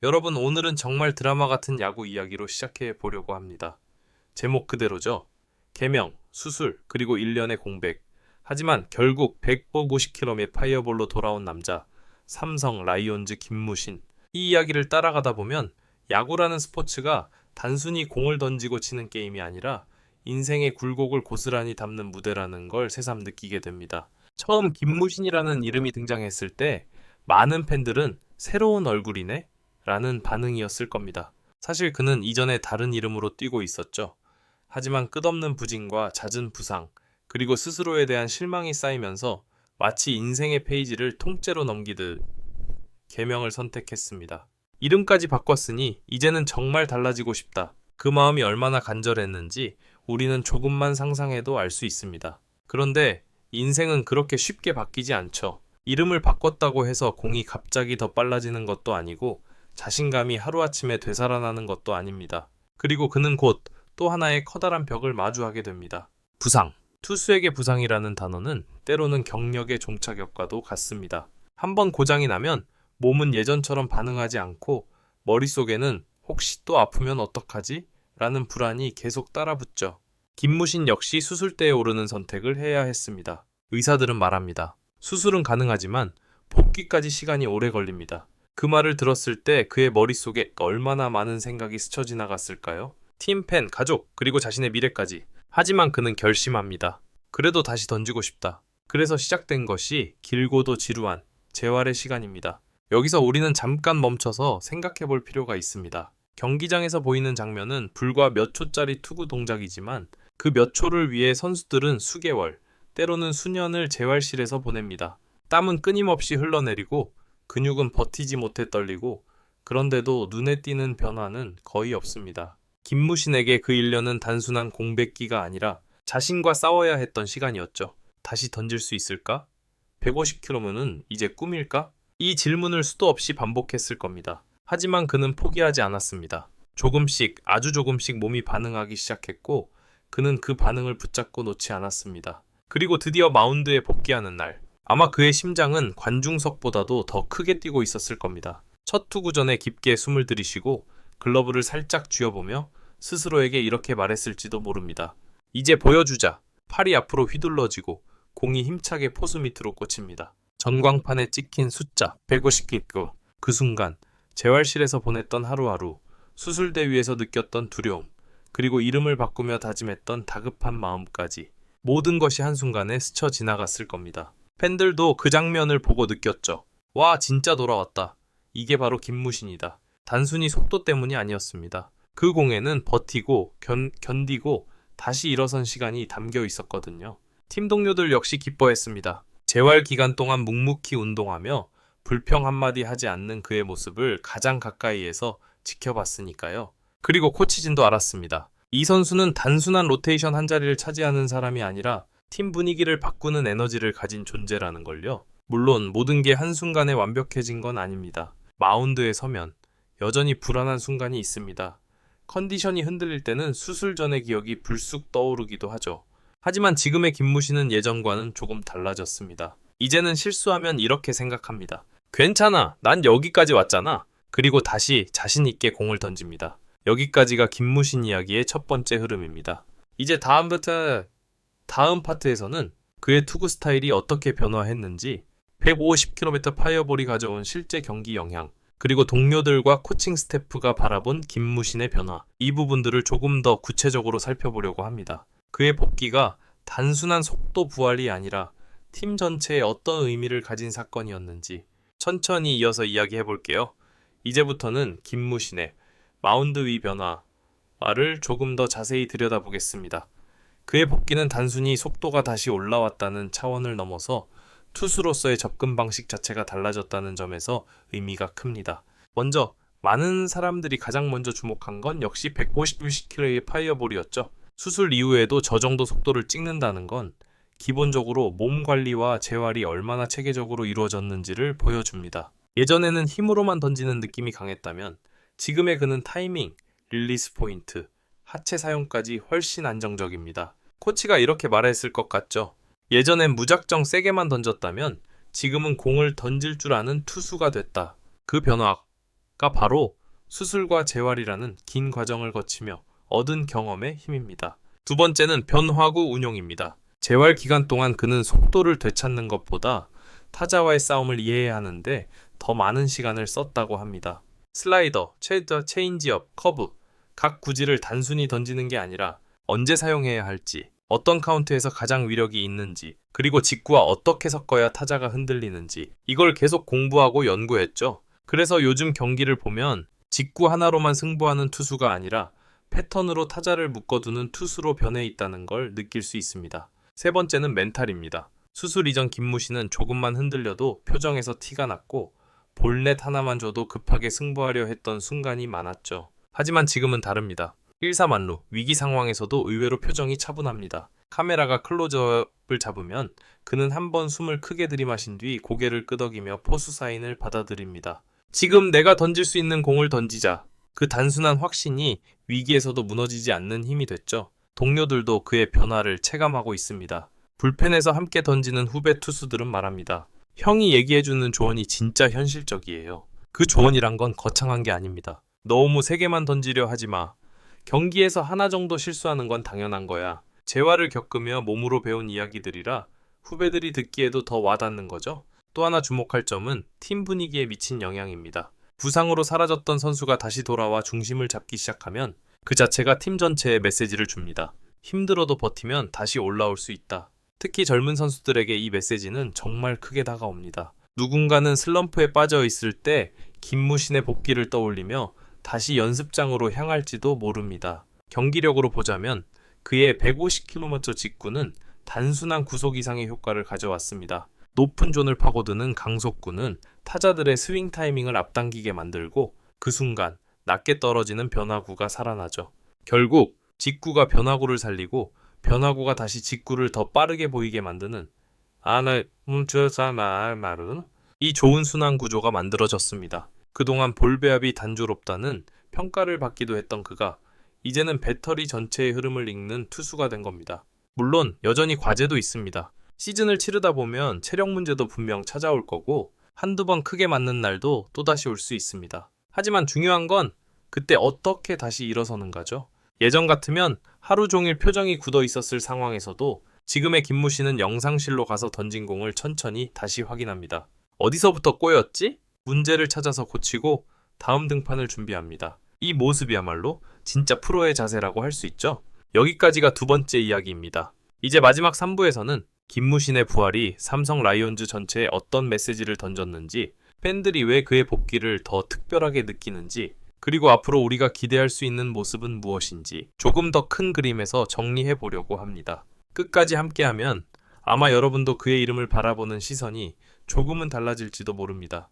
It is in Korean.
여러분, 오늘은 정말 드라마 같은 야구 이야기로 시작해 보려고 합니다. 제목 그대로죠. 개명, 수술, 그리고 1년의 공백. 하지만 결국 150km의 파이어볼로 돌아온 남자, 삼성 라이온즈 김무신. 이 이야기를 따라가다 보면 야구라는 스포츠가 단순히 공을 던지고 치는 게임이 아니라 인생의 굴곡을 고스란히 담는 무대라는 걸 새삼 느끼게 됩니다. 처음 김무신이라는 이름이 등장했을 때 많은 팬들은 새로운 얼굴이네? 라는 반응이었을 겁니다. 사실 그는 이전에 다른 이름으로 뛰고 있었죠. 하지만 끝없는 부진과 잦은 부상, 그리고 스스로에 대한 실망이 쌓이면서 마치 인생의 페이지를 통째로 넘기듯 개명을 선택했습니다. 이름까지 바꿨으니 이제는 정말 달라지고 싶다. 그 마음이 얼마나 간절했는지 우리는 조금만 상상해도 알 수 있습니다. 그런데 인생은 그렇게 쉽게 바뀌지 않죠. 이름을 바꿨다고 해서 공이 갑자기 더 빨라지는 것도 아니고 자신감이 하루아침에 되살아나는 것도 아닙니다. 그리고 그는 곧 또 하나의 커다란 벽을 마주하게 됩니다. 부상. 투수에게 부상이라는 단어는 때로는 경력의 종착역과도 같습니다. 한번 고장이 나면 몸은 예전처럼 반응하지 않고 머릿속에는 혹시 또 아프면 어떡하지? 라는 불안이 계속 따라붙죠. 김무신 역시 수술대에 오르는 선택을 해야 했습니다. 의사들은 말합니다. 수술은 가능하지만 복귀까지 시간이 오래 걸립니다. 그 말을 들었을 때 그의 머릿속에 얼마나 많은 생각이 스쳐 지나갔을까요? 팀, 팬, 가족, 그리고 자신의 미래까지. 하지만 그는 결심합니다. 그래도 다시 던지고 싶다. 그래서 시작된 것이 길고도 지루한 재활의 시간입니다. 여기서 우리는 잠깐 멈춰서 생각해 볼 필요가 있습니다. 경기장에서 보이는 장면은 불과 몇 초짜리 투구 동작이지만 그 몇 초를 위해 선수들은 수개월, 때로는 수년을 재활실에서 보냅니다. 땀은 끊임없이 흘러내리고 근육은 버티지 못해 떨리고 그런데도 눈에 띄는 변화는 거의 없습니다. 김무신에게 그 1년은 단순한 공백기가 아니라 자신과 싸워야 했던 시간이었죠. 다시 던질 수 있을까? 150km면은 이제 꿈일까? 이 질문을 수도 없이 반복했을 겁니다. 하지만 그는 포기하지 않았습니다. 조금씩, 아주 조금씩 몸이 반응하기 시작했고 그는 그 반응을 붙잡고 놓지 않았습니다. 그리고 드디어 마운드에 복귀하는 날. 아마 그의 심장은 관중석보다도 더 크게 뛰고 있었을 겁니다. 첫 투구 전에 깊게 숨을 들이쉬고 글러브를 살짝 쥐어보며 스스로에게 이렇게 말했을지도 모릅니다. 이제 보여주자. 팔이 앞으로 휘둘러지고 공이 힘차게 포수 밑으로 꽂힙니다. 전광판에 찍힌 숫자 150개. 그 순간 재활실에서 보냈던 하루하루, 수술대 위에서 느꼈던 두려움, 그리고 이름을 바꾸며 다짐했던 다급한 마음까지 모든 것이 한순간에 스쳐 지나갔을 겁니다. 팬들도 그 장면을 보고 느꼈죠. 와, 진짜 돌아왔다. 이게 바로 김무신이다. 단순히 속도 때문이 아니었습니다. 그 공에는 버티고 견디고 다시 일어선 시간이 담겨 있었거든요. 팀 동료들 역시 기뻐했습니다. 재활 기간 동안 묵묵히 운동하며 불평 한마디 하지 않는 그의 모습을 가장 가까이에서 지켜봤으니까요. 그리고 코치진도 알았습니다. 이 선수는 단순한 로테이션 한 자리를 차지하는 사람이 아니라 팀 분위기를 바꾸는 에너지를 가진 존재라는 걸요. 물론 모든 게 한순간에 완벽해진 건 아닙니다. 마운드에 서면 여전히 불안한 순간이 있습니다. 컨디션이 흔들릴 때는 수술 전의 기억이 불쑥 떠오르기도 하죠. 하지만 지금의 김무신은 예전과는 조금 달라졌습니다. 이제는 실수하면 이렇게 생각합니다. 괜찮아, 난 여기까지 왔잖아. 그리고 다시 자신 있게 공을 던집니다. 여기까지가 김무신 이야기의 첫 번째 흐름입니다. 이제 다음 파트에서는 그의 투구 스타일이 어떻게 변화했는지, 150km 파이어볼이 가져온 실제 경기 영향, 그리고 동료들과 코칭 스태프가 바라본 김무신의 변화, 이 부분들을 조금 더 구체적으로 살펴보려고 합니다. 그의 복귀가 단순한 속도 부활이 아니라 팀 전체에 어떤 의미를 가진 사건이었는지 천천히 이어서 이야기해 볼게요. 이제부터는 김무신의 마운드 위 변화를 조금 더 자세히 들여다보겠습니다. 그의 복귀는 단순히 속도가 다시 올라왔다는 차원을 넘어서 투수로서의 접근 방식 자체가 달라졌다는 점에서 의미가 큽니다. 먼저 많은 사람들이 가장 먼저 주목한 건 역시 150km의 파이어볼이었죠. 수술 이후에도 저 정도 속도를 찍는다는 건 기본적으로 몸 관리와 재활이 얼마나 체계적으로 이루어졌는지를 보여줍니다. 예전에는 힘으로만 던지는 느낌이 강했다면 지금의 그는 타이밍, 릴리스 포인트, 하체 사용까지 훨씬 안정적입니다. 코치가 이렇게 말했을 것 같죠. 예전엔 무작정 세게만 던졌다면 지금은 공을 던질 줄 아는 투수가 됐다. 그 변화 바로 수술과 재활이라는 긴 과정을 거치며 얻은 경험의 힘입니다. 두 번째는 변화구 운용입니다. 재활 기간 동안 그는 속도를 되찾는 것보다 타자와의 싸움을 이해해야 하는데 더 많은 시간을 썼다고 합니다. 슬라이더, 체인지업, 커브, 각 구질을 단순히 던지는 게 아니라 언제 사용해야 할지, 어떤 카운트에서 가장 위력이 있는지, 그리고 직구와 어떻게 섞어야 타자가 흔들리는지 이걸 계속 공부하고 연구했죠. 그래서 요즘 경기를 보면 직구 하나로만 승부하는 투수가 아니라 패턴으로 타자를 묶어두는 투수로 변해 있다는 걸 느낄 수 있습니다. 세 번째는 멘탈입니다. 수술 이전 김무신은 조금만 흔들려도 표정에서 티가 났고 볼넷 하나만 줘도 급하게 승부하려 했던 순간이 많았죠. 하지만 지금은 다릅니다. 1-3만루 위기 상황에서도 의외로 표정이 차분합니다. 카메라가 클로즈업을 잡으면 그는 한번 숨을 크게 들이마신 뒤 고개를 끄덕이며 포수 사인을 받아들입니다. 지금 내가 던질 수 있는 공을 던지자. 그 단순한 확신이 위기에서도 무너지지 않는 힘이 됐죠. 동료들도 그의 변화를 체감하고 있습니다. 불펜에서 함께 던지는 후배 투수들은 말합니다. 형이 얘기해주는 조언이 진짜 현실적이에요. 그 조언이란 건 거창한 게 아닙니다. 너무 세게만 던지려 하지 마. 경기에서 하나 정도 실수하는 건 당연한 거야. 재활을 겪으며 몸으로 배운 이야기들이라 후배들이 듣기에도 더 와닿는 거죠. 또 하나 주목할 점은 팀 분위기에 미친 영향입니다. 부상으로 사라졌던 선수가 다시 돌아와 중심을 잡기 시작하면 그 자체가 팀 전체에 메시지를 줍니다. 힘들어도 버티면 다시 올라올 수 있다. 특히 젊은 선수들에게 이 메시지는 정말 크게 다가옵니다. 누군가는 슬럼프에 빠져 있을 때 김무신의 복귀를 떠올리며 다시 연습장으로 향할지도 모릅니다. 경기력으로 보자면 그의 150km 직구는 단순한 구속 이상의 효과를 가져왔습니다. 높은 존을 파고드는 강속구는 타자들의 스윙 타이밍을 앞당기게 만들고 그 순간 낮게 떨어지는 변화구가 살아나죠. 결국 직구가 변화구를 살리고 변화구가 다시 직구를 더 빠르게 보이게 만드는 이 좋은 순환 구조가 만들어졌습니다. 그동안 볼 배합이 단조롭다는 평가를 받기도 했던 그가 이제는 배터리 전체의 흐름을 읽는 투수가 된 겁니다. 물론 여전히 과제도 있습니다. 시즌을 치르다 보면 체력 문제도 분명 찾아올 거고 한두 번 크게 맞는 날도 또다시 올 수 있습니다. 하지만 중요한 건 그때 어떻게 다시 일어서는가죠. 예전 같으면 하루 종일 표정이 굳어 있었을 상황에서도 지금의 김무신은 영상실로 가서 던진 공을 천천히 다시 확인합니다. 어디서부터 꼬였지? 문제를 찾아서 고치고 다음 등판을 준비합니다. 이 모습이야말로 진짜 프로의 자세라고 할 수 있죠. 여기까지가 두 번째 이야기입니다. 이제 마지막 3부에서는 김무신의 부활이 삼성 라이온즈 전체에 어떤 메시지를 던졌는지, 팬들이 왜 그의 복귀를 더 특별하게 느끼는지, 그리고 앞으로 우리가 기대할 수 있는 모습은 무엇인지 조금 더 큰 그림에서 정리해 보려고 합니다. 끝까지 함께하면 아마 여러분도 그의 이름을 바라보는 시선이 조금은 달라질지도 모릅니다.